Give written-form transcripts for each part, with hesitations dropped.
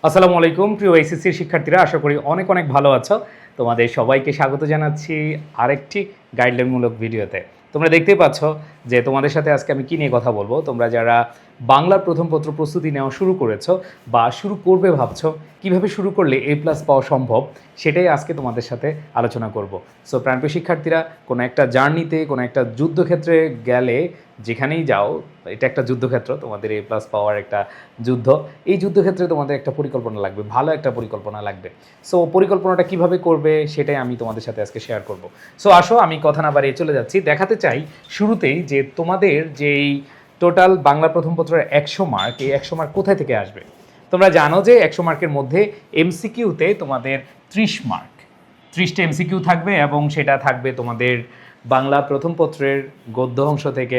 আসসালামু আলাইকুম প্রিয় এইচএসসির শিক্ষার্থীরা, আশা করি অনেক অনেক ভালো আছো। তোমাদের সবাইকে স্বাগত জানাচ্ছি আরেকটি গাইডলাইনমূলক ভিডিওতে। তোমরা দেখতেই পাচ্ছ যে তোমাদের সাথে আজকে আমি কী নিয়ে কথা বলবো। তোমরা যারা বাংলার প্রথম পত্র প্রস্তুতি নেওয়া শুরু করেছো বা শুরু করবে ভাবছো, কিভাবে শুরু করলে A+ পাওয়া সম্ভব, সেটাই আজকে তোমাদের সাথে আলোচনা করব। সো প্রাণপ্রিয় শিক্ষার্থীরা, কোনো একটা জার্নিতে, কোনো একটা যুদ্ধক্ষেত্রে গেলে, যেখানেই যাও, এটা একটা যুদ্ধক্ষেত্র, তোমাদের A+ পাওয়ার একটা যুদ্ধ। এই যুদ্ধক্ষেত্রে তোমাদের একটা পরিকল্পনা লাগবে, ভালো একটা পরিকল্পনা লাগবে। সো পরিকল্পনাটা কিভাবে করবে সেটাই আমি তোমাদের সাথে আজকে শেয়ার করব। সো আসো, আমি কথা না বাড়িয়ে চলে যাচ্ছি। দেখাতে চাই শুরুতেই যে তোমাদের যেই টোটাল বাংলা প্রথম পত্রের 100 মার্ক, এই 100 মার্ক কোথায় থেকে আসবে। তোমরা জানো যে 100 মার্কের মধ্যে এমসিকিউতে তোমাদের 30 মার্ক, 30টা এমসিকিউ থাকবে এবং সেটা থাকবে তোমাদের বাংলা প্রথম পত্রের গদ্য অংশ থেকে,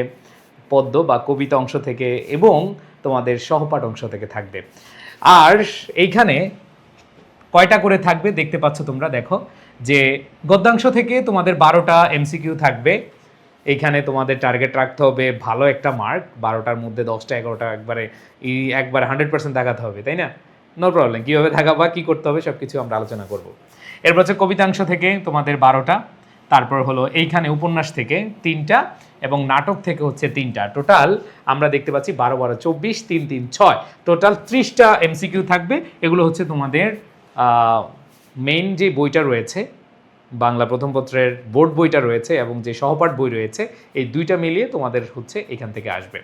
পদ্য বা কবিতা অংশ থেকে এবং তোমাদের সহপাঠ অংশ থেকে থাকবে। আর এইখানে কয়টা করে থাকবে দেখতে পাচ্ছ তোমরা, দেখো যে গদ্যাংশ থেকে তোমাদের 12টা এমসিকিউ থাকবে। এইখানে তোমাদের টার্গেট রাখতে হবে ভালো একটা মার্ক, 12টার মধ্যে 10টা 11টা একবারে 100% দেখাতে হবে, তাই না? No problem. কীভাবে দেখাবা, কী করতে হবে, সব কিছু আমরা আলোচনা করব। এরপর হচ্ছে কবিতাংশ থেকে তোমাদের 12টা, তারপর হলো এইখানে উপন্যাস থেকে 3টা এবং নাটক থেকে হচ্ছে 3টা। টোটাল আমরা দেখতে পাচ্ছি 12 12 24, 3 3 6, টোটাল 30টা এমসিকিউ থাকবে। এগুলো হচ্ছে তোমাদের মেইন যে বইটা রয়েছে, বাংলা প্রথম পত্রের বোর্ড বইটা রয়েছে এবং যে সহপাঠ বই রয়েছে, এই দুইটা মিলিয়ে তোমাদের হচ্ছে এখান থেকে আসবে।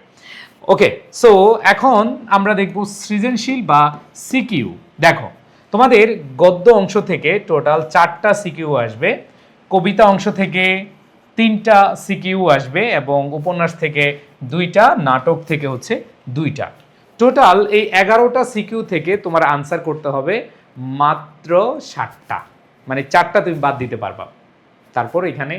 ওকে, সো এখন আমরা দেখব সৃজনশীল বা সিকিউ। দেখো, তোমাদের গদ্য অংশ থেকে টোটাল 4টা সিকিউ আসবে, কবিতা অংশ থেকে 3টা সিকিউ আসবে এবং উপন্যাস থেকে 2টা, নাটক থেকে হচ্ছে 2টা। টোটাল এই 11টা সিকিউ থেকে তোমার আনসার করতে হবে মাত্র 7টা, মানে 4টা তুমি বাদ দিতে পারবা। তারপর এখানে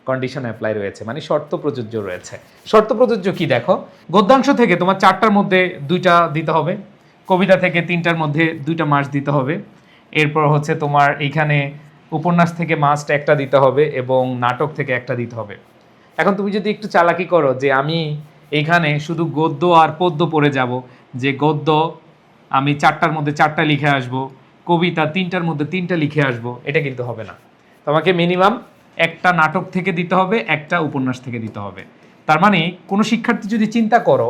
কন্ডিশন অ্যাপ্লাই রয়েছে, মানে শর্ত প্রযোজ্য রয়েছে। শর্ত প্রযোজ্য কি দেখো, গদ্যাংশ থেকে তোমার 4টার মধ্যে 2টা দিতে হবে, কবিতা থেকে 3টার মধ্যে 2টা মার্কস দিতে হবে, এরপর হচ্ছে তোমার এইখানে উপন্যাস থেকে মাস্ট একটা দিতে হবে এবং নাটক থেকে একটা দিতে হবে। এখন তুমি যদি একটু চালাকি করো যে আমি এইখানে শুধু গদ্য আর পদ্য পড়ে যাব, যে গদ্য আমি 4টার মধ্যে 4টা লিখে আসব, কবিতা 3টার মধ্যে 3টা লিখে আসব, এটা কিন্তু হবে না। তোমাকে মিনিমাম একটা নাটক থেকে দিতে হবে, একটা উপন্যাস থেকে দিতে হবে। তার মানে কোনো শিক্ষার্থী যদি চিন্তা করো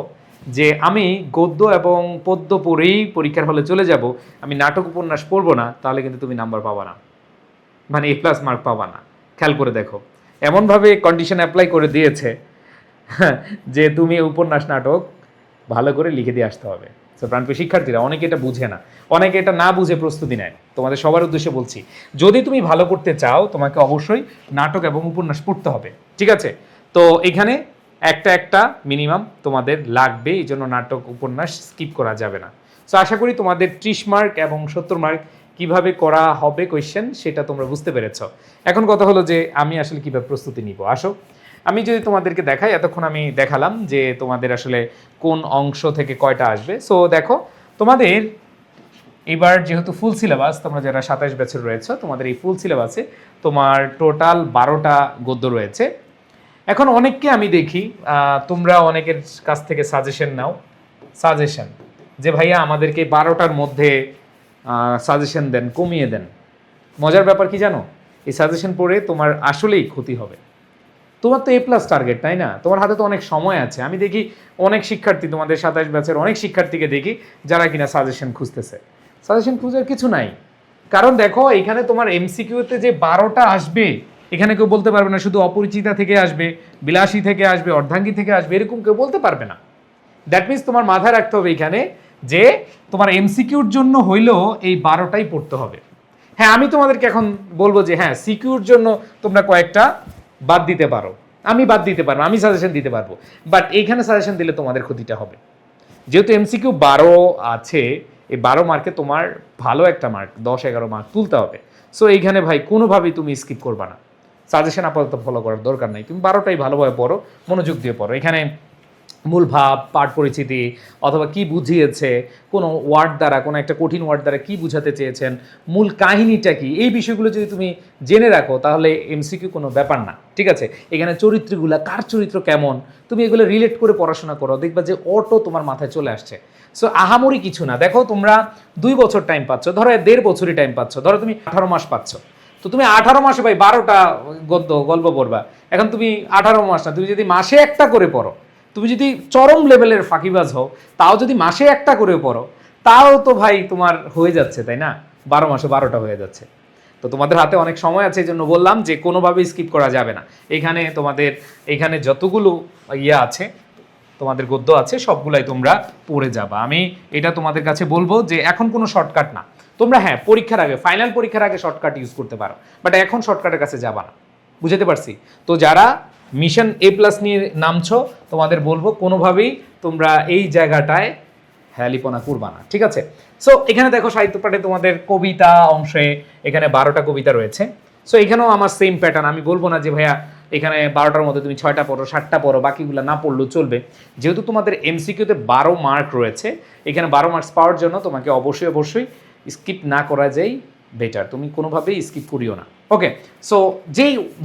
যে আমি গদ্য এবং পদ্য পড়েই পরীক্ষার হলে চলে যাব, আমি নাটক উপন্যাস পড়বো না, তাহলে কিন্তু তুমি নাম্বার পাবা না, মানে A+ মার্ক পাবা না। খেয়াল করে দেখো, এমনভাবে কন্ডিশন অ্যাপ্লাই করে দিয়েছে যে তুমি উপন্যাস নাটক ভালো করে লিখে দিয়ে আসতে হবে। তো প্রাণপ্রিয় শিক্ষার্থীরা, অনেকে এটা বুঝে না, অনেকে এটা না বুঝে প্রস্তুতি নেয়। তোমাদের সবার উদ্দেশ্যে বলছি, যদি তুমি ভালো করতে চাও, তোমাকে অবশ্যই নাটক এবং উপন্যাস পড়তে হবে, ঠিক আছে? তো এখানে একটা একটা মিনিমাম তোমাদের লাগবে, এই জন্য নাটক উপন্যাস স্কিপ করা যাবে না। সো আশা করি তোমাদের 30 মার্ক এবং 70 মার্ক কিভাবে করা হবে কোয়েশ্চেন, সেটা তোমরা বুঝতে পেরেছ। এখন কথা হলো যে আমি আসলে কিভাবে প্রস্তুতি নিব। আসো, আমি যদি তোমাদেরকে দেখাই, এতক্ষণ আমি দেখালাম যে তোমাদের আসলে কোন অংশ থেকে কয়টা আসবে। সো দেখো, তোমাদের এবার যেহেতু ফুল সিলেবাস, তোমরা যারা 27 ব্যাচের রয়েছে, তোমাদের এই ফুল সিলেবাসে তোমার টোটাল 12টা গদ্য রয়েছে। এখন অনেককে আমি দেখি, তোমরা অনেকের কাছ থেকে সাজেশন নাও, সাজেশন যে ভাইয়া আমাদেরকে 12টার মধ্যে সাজেশন দেন, কমিয়ে দেন। মজার ব্যাপার কি জানো, এই সাজেশন পড়ে তোমার আসলেই ক্ষতি হবে। তোমার তো A+ টার্গেট, তাই না? তোমার হাতে তো অনেক সময় আছে। আমি দেখি অনেক শিক্ষার্থী, তোমাদের 27 ব্যাচের অনেক শিক্ষার্থীকে দেখি যারা কিনা সাজেশন খুঁজতেছে। সাজেশন খুঁজার কিছু নাই, কারণ দেখো এখানে তোমার এমসিকিউতে যে 12টা আসবে, এখানে কেউ বলতে পারবে না শুধু অপরিচিতা থেকে আসবে, বিলাসী থেকে আসবে, অর্ধাঙ্গী থেকে আসবে, এরকম কেউ বলতে পারবে না। দ্যাট মিনস তোমার মাথায় রাখতে হবে এখানে যে তোমার এমসিকিউর জন্য হইলেও এই 12টাই পড়তে হবে। হ্যাঁ, আমি তোমাদেরকে এখন বলবো যে হ্যাঁ, সিকিউর জন্য তোমরা কয়েকটা বাদ দিতে পারো, আমি বাদ দিতে পারবো, আমি সাজেশন দিতে পারবো, বাট এইখানে সাজেশন দিলে তোমাদের ক্ষতিটা হবে। যেহেতু এমসিকিউ 12 আছে, এই 12 মার্কে তোমার ভালো একটা মার্ক 10 11 মার্ক তুলতে হবে। সো এইখানে ভাই কোনোভাবেই তুমি স্কিপ করবা না, সাজেশন আপাতত ফলো করার দরকার নাই। তুমি 12টাই ভালোভাবে পড়ো, মনোযোগ দিয়ে পড়ো। এখানে মূল ভাব, পাঠ পরিচিতি, অথবা কি বুঝিয়েছে, কোনো ওয়ার্ড দ্বারা, কোনো একটা কঠিন ওয়ার্ড দ্বারা কি বুঝাতে চেয়েছেন, মূল কাহিনীটা কি, এই বিষয়গুলো যদি তুমি জেনে রাখো, তাহলে এমসিকিউ কোনো ব্যাপার না, ঠিক আছে? এখানে চরিত্রগুলা, কার চরিত্র কেমন, তুমি এগুলো রিলেট করে পড়াশোনা করো, দেখবা যে অটো তোমার মাথায় চলে আসছে। সো আহামরি কিছু না। দেখো তোমরা 2 বছর টাইম পাচ্ছ, ধরো 1.5 বছরই টাইম পাচ্ছ, ধরো তুমি 18 মাস পাচ্ছ, তো তুমি 18 মাসে ভাই 12টা গল্প পড়বা। এখন তুমি 18 মাস না, তুমি যদি মাসে একটা করে পড়ো, তুমি যদি চরম লেভেলের ফাঁকিবাজ হও, তাও যদি মাসে একটা করে পড়ো, তাও তো ভাই তোমার হয়ে যাচ্ছে, তাই না? 12 মাসে 12টা হয়ে যাচ্ছে। তো তোমাদের হাতে অনেক সময় আছে, এই জন্য বললাম যে কোনোভাবেই স্কিপ করা যাবে না। এখানে যতগুলো আছে, তোমাদের গদ্য আছে, সবগুলাই তোমরা পড়ে যাবা। আমি এটা তোমাদের কাছে বলবো যে এখন কোনো শর্টকাট না। তোমরা হ্যাঁ পরীক্ষার আগে, ফাইনাল পরীক্ষার আগে শর্টকাট ইউজ করতে পারো, বাট এখন শর্টকাটের কাছে যাবা না। বুঝতে পারছি? তো যারা মিশন A+ নিয়ে নামছো, তোমাদের বলবো কোনোভাবেই তোমরা এই জায়গাটায় হেয়ালিপনা করবা না, ঠিক আছে? সো এখানে দেখো সাহিত্য পাঠে তোমাদের কবিতা অংশে এখানে 12টা কবিতা রয়েছে। সো এখানেও আমার সেম প্যাটার্ন। আমি বলবো না যে ভাইয়া এখানে 12টার মধ্যে তুমি 6টা পড়ো, 7টা পড়ো, বাকিগুলো না পড়লেও চলবে। যেহেতু তোমাদের MCQতে 12 মার্ক রয়েছে, এখানে 12 মার্কস পাওয়ার জন্য তোমাকে অবশ্যই স্কিপ না করা যায় বেটার। তুমি কোনোভাবেই স্কিপ করিও না। ওকে, সো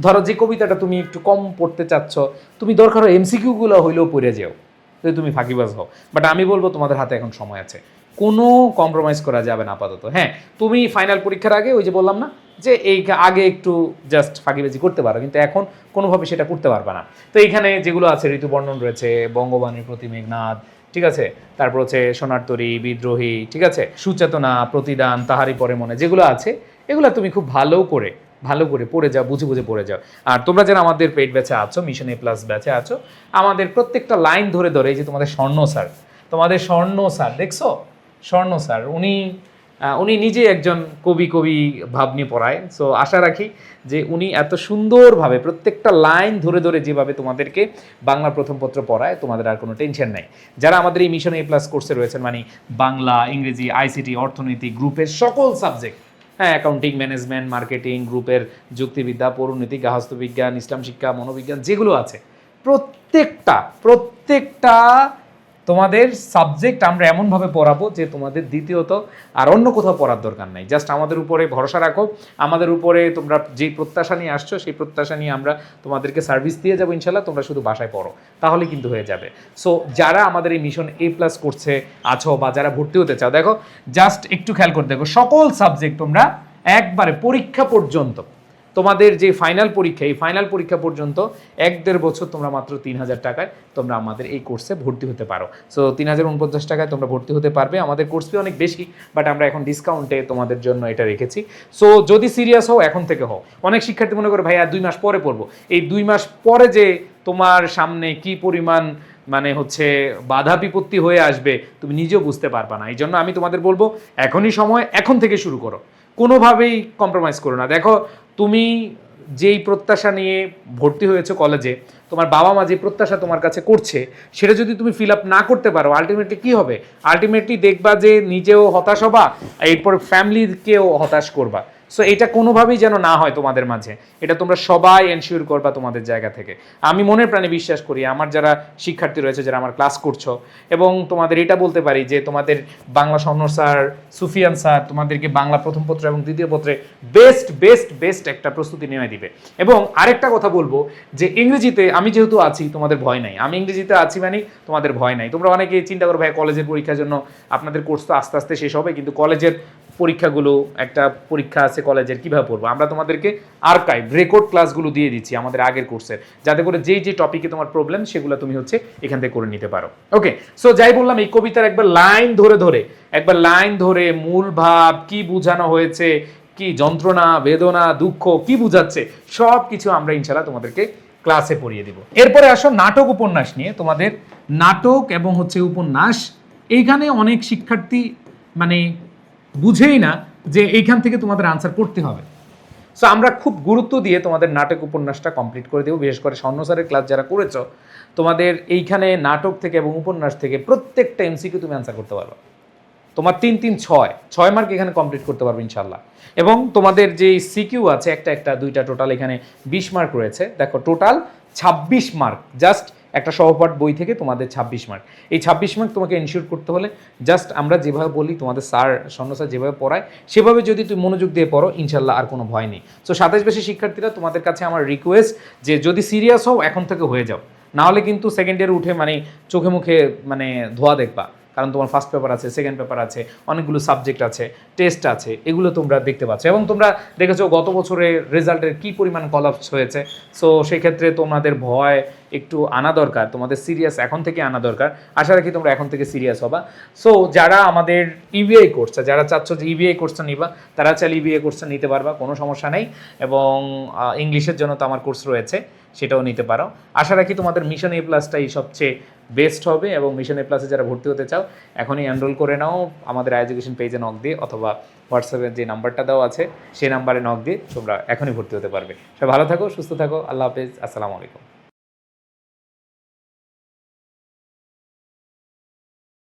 ধরো যে কবিতাটা তুমি একটু কম পড়তে চাচ্ছ, তুমি দরকার হয় MCQগুলো হইলেও পড়ে যেও, যদি তুমি ফাঁকিবাজ হও। বাট আমি বলবো তোমাদের হাতে এখন সময় আছে, কোনো কম্প্রোমাইজ করা যাবে না আপাতত। হ্যাঁ, তুমি ফাইনাল পরীক্ষার আগে ওই যে বললাম না যে এই আগে একটু জাস্ট ফাঁকিবাজি করতে পারো, কিন্তু এখন কোনোভাবে সেটা করতে পারবে না। তো এইখানে যেগুলো আছে, ঋতুবর্ণন রয়েছে, বঙ্গবাণীর প্রতি মেঘনাদ, ঠিক আছে, তারপর হচ্ছে সোনার তরী, বিদ্রোহী, ঠিক আছে, সুচেতনা, প্রতিদান, তাহারি পরে মনে, যেগুলো আছে এগুলো তুমি খুব ভালো করে পড়ে যাও, বুঝে পড়ে যাও। আর তোমরা যারা আমাদের পেইড ব্যাচে আছো, মিশন A+ ব্যাচে আছো, আমাদের প্রত্যেকটা লাইন ধরে এই যে তোমাদের স্বর্ণ স্যার দেখছো, স্বর্ণ স্যার উনি নিজে একজন কবি ভাব নিয়ে পড়ায়। সো আশা রাখি যে উনি এত সুন্দরভাবে প্রত্যেকটা লাইন ধরে যেভাবে তোমাদেরকে বাংলা প্রথম পত্র পড়ায়, তোমাদের আর কোনো টেনশন নাই। যারা আমাদের এই মিশন A+ কোর্সে রয়েছেন, মানে বাংলা, ইংরেজি, ICT, অর্থনীতি গ্রুপের সকল সাবজেক্ট, হ্যাঁ, অ্যাকাউন্টিং, ম্যানেজমেন্ট, মার্কেটিং গ্রুপের যুক্তিবিদ্যা, পৌরনীতি, গার্হস্থ্য বিজ্ঞান, ইসলাম শিক্ষা, মনোবিজ্ঞান যেগুলো আছে, প্রত্যেকটা তোমাদের সাবজেক্ট আমরা এমনভাবে পড়াবো যে তোমাদের দ্বিতীয়ত আর অন্য কোথাও পড়ার দরকার নাই। জাস্ট আমাদের উপরে ভরসা রাখো, আমাদের উপরে তোমরা যেই প্রত্যাশা নিয়ে আসছো সেই প্রত্যাশা নিয়ে আমরা তোমাদেরকে সার্ভিস দিয়ে যাবো ইনশাল্লাহ। তোমরা শুধু বাসায় পড়ো, তাহলে কিন্তু হয়ে যাবে। সো যারা আমাদের এই মিশন A+ কোর্সে আছো বা যারা ভর্তি হতে চাও, দেখো জাস্ট একটু খেয়াল করে দেখো, সকল সাবজেক্ট তোমরা একবারে পরীক্ষা পর্যন্ত, তোমাদের যে ফাইনাল পরীক্ষা, এই ফাইনাল পরীক্ষা পর্যন্ত 1-1.5 বছর তোমরা মাত্র 3000 টাকায় তোমরা আমাদের এই কোর্সে ভর্তি হতে পারো। সো 3049 টাকায় তোমরা ভর্তি হতে পারবে। আমাদের কোর্স ফি অনেক বেশি, বাট আমরা এখন ডিসকাউন্টে তোমাদের জন্য এটা রেখেছি। সো যদি সিরিয়াস হও, এখন থেকে হও। অনেক শিক্ষার্থী মনে করে ভাই আর 2 মাস পরে পড়বো, এই 2 মাস পরে যে তোমার সামনে কি পরিমাণ মানে হচ্ছে বাধা বিপত্তি হয়ে আসবে তুমি নিজেও বুঝতে পারবা না। এই জন্য আমি তোমাদের বলবো এখনই সময়, এখন থেকে শুরু করো, কোনোভাবেই কম্প্রোমাইজ করো না। দেখো তুমি যেই প্রত্যাশা নিয়ে ভর্তি হয়েছো কলেজে, তোমার বাবা মা যে প্রত্যাশা তোমার কাছে করছে, সেটা যদি তুমি ফিল আপ না করতে পারো, আলটিমেটলি কি হবে? আলটিমেটলি দেখবা যে নিজেও হতাশ হবা, এরপর ফ্যামিলিকেও হতাশ করবা। সো এটা কোনোভাবেই যেন না হয় তোমাদের মাঝে, এটা তোমরা সবাই এনশিওর করবা তোমাদের জায়গা থেকে। আমি মনের প্রাণে বিশ্বাস করি, আমার যারা শিক্ষার্থী রয়েছে, যারা আমার ক্লাস করছো, এবং তোমাদের এটা বলতে পারি যে তোমাদের বাংলা স্বর্ণ স্যার, সুফিয়ান স্যার তোমাদেরকে বাংলা প্রথম পত্র এবং দ্বিতীয় পত্রে বেস্ট একটা প্রস্তুতি নেমে দিবে। এবং আরেকটা কথা বলবো যে ইংরেজিতে আমি যেহেতু আছি, তোমাদের ভয় নাই। আমি ইংরেজিতে আছি মানে তোমাদের ভয় নাই। তোমরা অনেকে চিন্তা করো ভাই কলেজের পরীক্ষার জন্য আপনাদের কোর্স তো আস্তে আস্তে শেষ হবে, কিন্তু কলেজের পরীক্ষাগুলো, একটা পরীক্ষা আছে কলেজের, কীভাবে পড়বো? আমরা তোমাদেরকে আর্কাইভ রেকর্ড ক্লাসগুলো দিয়ে দিচ্ছি আমাদের আগের কোর্সের, যাতে করে যে টপিকে তোমার প্রবলেম সেগুলো তুমি হচ্ছে এখান থেকে করে নিতে পারো। ওকে, সো যাই বললাম, এই কবিতার একবার লাইন ধরে মূল ভাব কি বোঝানো হয়েছে, কি যন্ত্রণা, বেদনা, দুঃখ কি বুঝাচ্ছে, সব কিছু আমরা ইনশাল্লাহ তোমাদেরকে ক্লাসে পড়িয়ে দিব। এরপরে আসো নাটক উপন্যাস নিয়ে। তোমাদের নাটক এবং হচ্ছে উপন্যাস, এইখানে অনেক শিক্ষার্থী মানে বুঝেই না যে এইখান থেকে তোমাদের আনসার করতে হবে। সো আমরা খুব গুরুত্ব দিয়ে তোমাদের নাটক উপন্যাসটা কমপ্লিট করে দেবো। বিশেষ করে স্বর্ণ স্যারের ক্লাস যারা করেছো, তোমাদের এইখানে নাটক থেকে এবং উপন্যাস থেকে প্রত্যেকটা MCQ তুমি আনসার করতে পারবে। তোমার 3-3-6 মার্ক এখানে কমপ্লিট করতে পারবে ইনশাল্লাহ। এবং তোমাদের যে সিকিউ আছে, একটা দুইটা, টোটাল এখানে 20 মার্ক রয়েছে। দেখো টোটাল 26 মার্ক, জাস্ট একটা সহপাঠ বই থেকে তোমাদের 26 মার্ক। এই 26 মার্ক তোমাকে এনশিওর করতে হলে জাস্ট আমরা যেভাবে বলি, তোমাদের স্বর্ণ স্যার যেভাবে পড়ায় সেভাবে যদি তুমি মনোযোগ দিয়ে পড়ো, ইনশাল্লাহ আর কোনো ভয় নেই। সো 27 শিক্ষার্থীরা, তোমাদের কাছে আমার রিকোয়েস্ট যে যদি সিরিয়াস হও এখন থেকে হয়ে যাও, নাহলে কিন্তু সেকেন্ড ইয়ারে উঠে মানে চোখে মুখে মানে ধোয়া দেখবা। কারণ তোমার ফার্স্ট পেপার আছে, সেকেন্ড পেপার আছে, অনেকগুলো সাবজেক্ট আছে, টেস্ট আছে, এগুলো তোমরা দেখতে পাচ্ছ। এবং তোমরা দেখেছো গত বছরের রেজাল্টের কী পরিমাণ কলাপস হয়েছে। সো সেক্ষেত্রে তোমাদের ভয় একটু আনা দরকার, তোমাদের সিরিয়াস এখন থেকে আনা দরকার। আশা রাখি তোমরা এখন থেকে সিরিয়াস হবা। সো যারা আমাদের ইবিআই কোর্সটা, যারা চাচ্ছ যে ইবিআই কোর্সটা নিবা, তারা চাইলে ইবিআই কোর্সটা নিতে পারবা, কোনো সমস্যা নেই। এবং ইংলিশের জন্য তো আমার কোর্স রয়েছে, সেটাও নিতে পারো। আশা রাখি তোমাদের মিশন এ প্লাসটাই সবচেয়ে বেস্ট হবে। এবং মিশন এ প্লাসে যারা ভর্তি হতে চাও এখনই এনরোল করে নাও আমাদের এডুকেশন পেজে নক দিয়ে, অথবা হোয়াটসঅ্যাপের যে নাম্বারটা দেওয়া আছে সেই নাম্বারে নক দিয়ে তোমরা এখনই ভর্তি হতে পারবে। সবাই ভালো থাকো, সুস্থ থাকো, আল্লাহ হাফেজ, আসসালামু আলাইকুম।